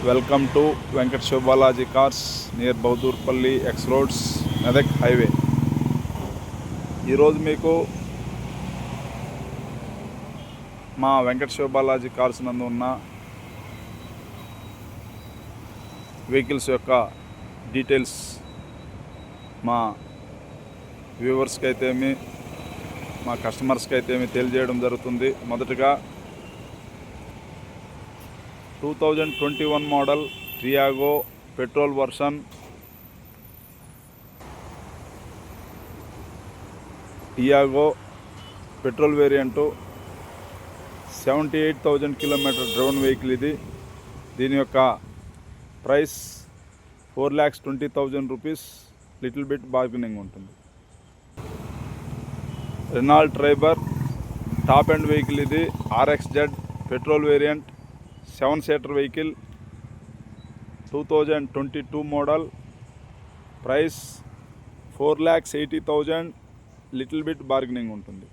Welcome to Venkata Siva Balaji cars near బౌదూర్పల్లి X roads Medak highway. ఈరోజు మీకు మా వెంకట శివబాలాజీ కార్స్ నందు ఉన్న వెహికల్స్ యొక్క డీటెయిల్స్ మా వ్యూవర్స్కి అయితేమి మా కస్టమర్స్కి అయితేమి తెలియజేయడం జరుగుతుంది. మొదటగా 2021 model Tiago petrol version petrol variant 78,000 kilometre driven vehicle ఇది. దీని యొక్క price 4,20,000 rupees. Little bit bargaining ఉంటుంది. Renault Triber top end vehicle ఇది. RXZ petrol variant seven seater vehicle 2022 model. Price 4,80,000. Little bit bargaining ఉంటుంది.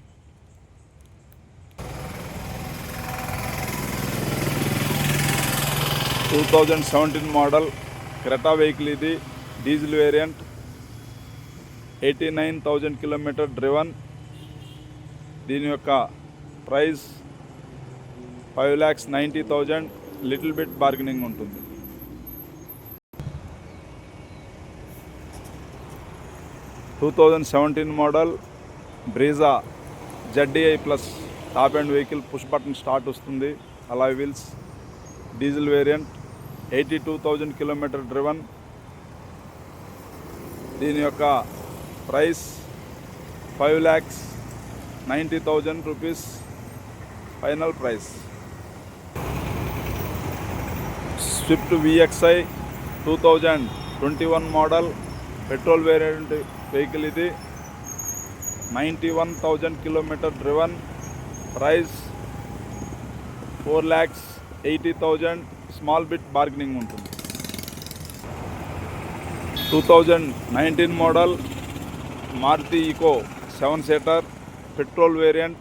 టూ 2017 మోడల్ క్రెటా వెహికల్ ఇది. Diesel variant 89,000 kilometre driven. దీని యొక్క price 5,90,000. Little bit bargaining ఉంటుంది. 2017 model Brezza ZDI plus top end vehicle. Push button start వస్తుంది. Alloy wheels. Diesel variant 82,000 kilometre driven. దీని యొక్క price 5,90,000 rupees final price. Swift VXI 2021 model petrol variant vehicle ఇది. 91,000 kilometre driven. Price 4,80,000. Small bit bargaining ఉంటుంది. 2019 model Maruti Eeco seven seater petrol variant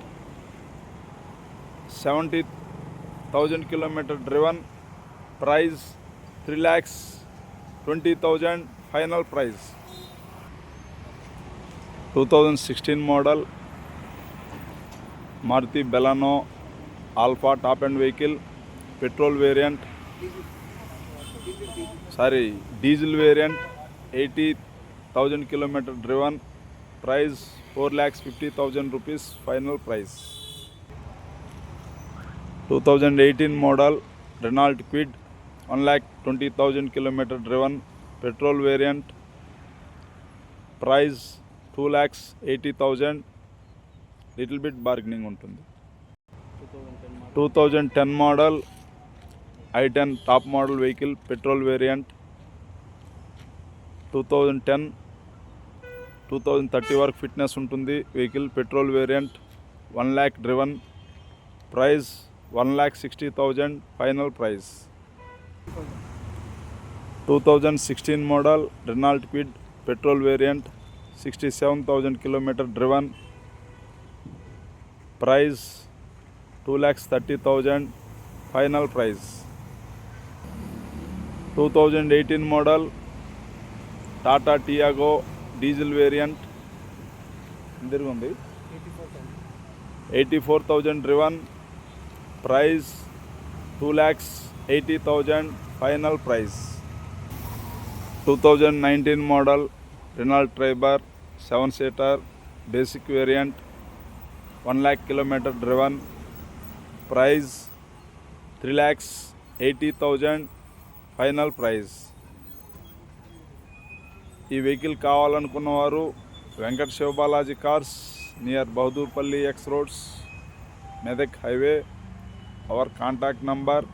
70,000 kilometre driven. Price 3,20,000 final price. 2016 model Maruti Baleno Alpha top end vehicle petrol variant diesel variant 80,000 kilometre driven. Price 4,50,000 rupees final price. 2018 model Renault Kwid 1,20,000 kilometre driven petrol variant. Price 2,80,000. Little bit bargaining ఉంటుంది. 2010 model i10 top model vehicle petrol variant 2010-2030 వరకు fitness ఉంటుంది vehicle. Petrol variant 1,00,000 driven. Price 1,60,000 final price. 2016 model Renault Kwid petrol variant 67,000 kilometre driven. Price 2,30,000 final price. 2018 model Tata Tiago diesel variant ఉంది. 84,000 driven. Price 2,80,000 final price. 2019 model Renault Triber seven seater basic variant 1,00,000 kilometre driven. Price 3,80,000 final price. ఈ vehicle కావాలనుకున్నవారు Venkata Siva Balaji cars near బౌదూర్పల్లి X roads Medak highway. Our contact number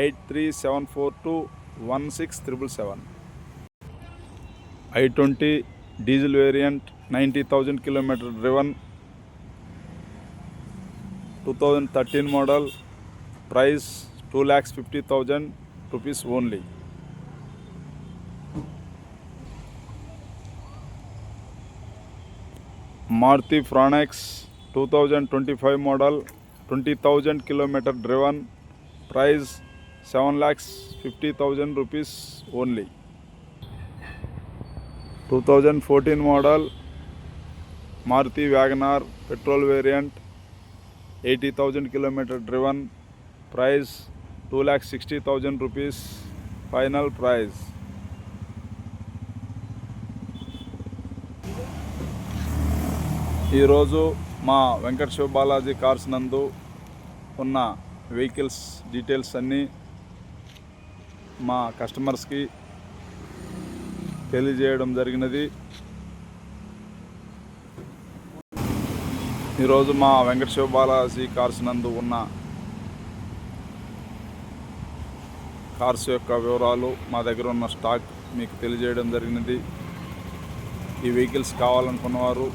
8374216777. i20 diesel variant 90,000 kilometre driven 2013 model. Price 2,50,000 rupees only. Maruti Fronx 2025 model 20,000 kilometre driven. Price 7,50,000 rupees only. 2014 model Maruti WagonR petrol variant, 80,000 kilometer driven, price 2,60,000 rupees, final price. ఈరోజు మా Venkata Shiva Balaji cars నందు ఉన్న vehicles details అన్నీ మా కస్టమర్స్కి తెలియజేయడం జరిగినది. ఈరోజు మా వెంకట శివ బాలాజీ కార్స్ నందు ఉన్న కార్స్ యొక్క వివరాలు, మా దగ్గర ఉన్న స్టాక్ మీకు తెలియజేయడం జరిగినది. ఈ వెహికల్స్ కావాలనుకున్నవారు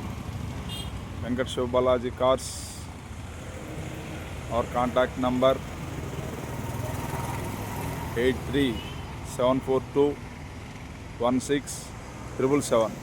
Venkata Shiva Balaji cars, our contact number 8374216777.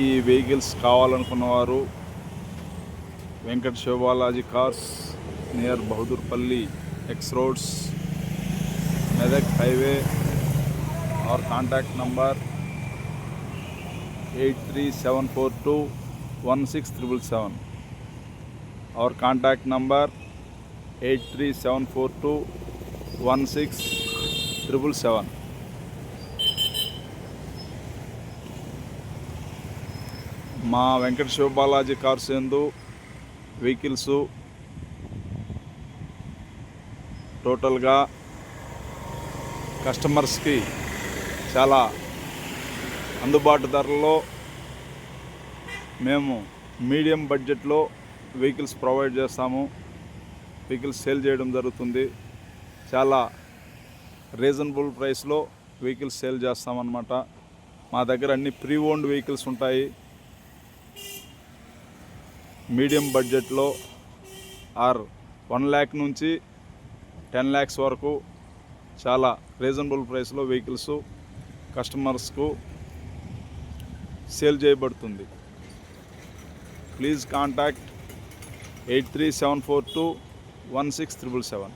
ఈ వెహికల్స్ కావాలనుకున్నవారు Venkata Shiva Balaji cars, near Bahadurpally X roads, Medak highway. our contact number 8374216777. our contact number 8374216777. మా వెంకట శివ బాలాజీ కార్స్ యందు వెహికల్స్ టోటల్గా కస్టమర్స్కి చాలా అందుబాటు ధరల్లో మేము మీడియం బడ్జెట్లో వెహికల్స్ ప్రొవైడ్ చేస్తాము. వెహికల్స్ సేల్ చేయడం జరుగుతుంది. చాలా రీజనబుల్ ప్రైస్లో వెహికల్స్ సేల్ చేస్తామన్నమాట. మా దగ్గర అన్ని ప్రీ ఓన్డ్ వెహికల్స్ ఉంటాయి. మీడియం బడ్జెట్లో ఆర్ 1 lakh నుంచి 10 lakhs వరకు చాలా రీజనబుల్ ప్రైస్లో వెహికల్స్ కస్టమర్స్కు సేల్ చేయబడుతుంది. Please contact 8374216777.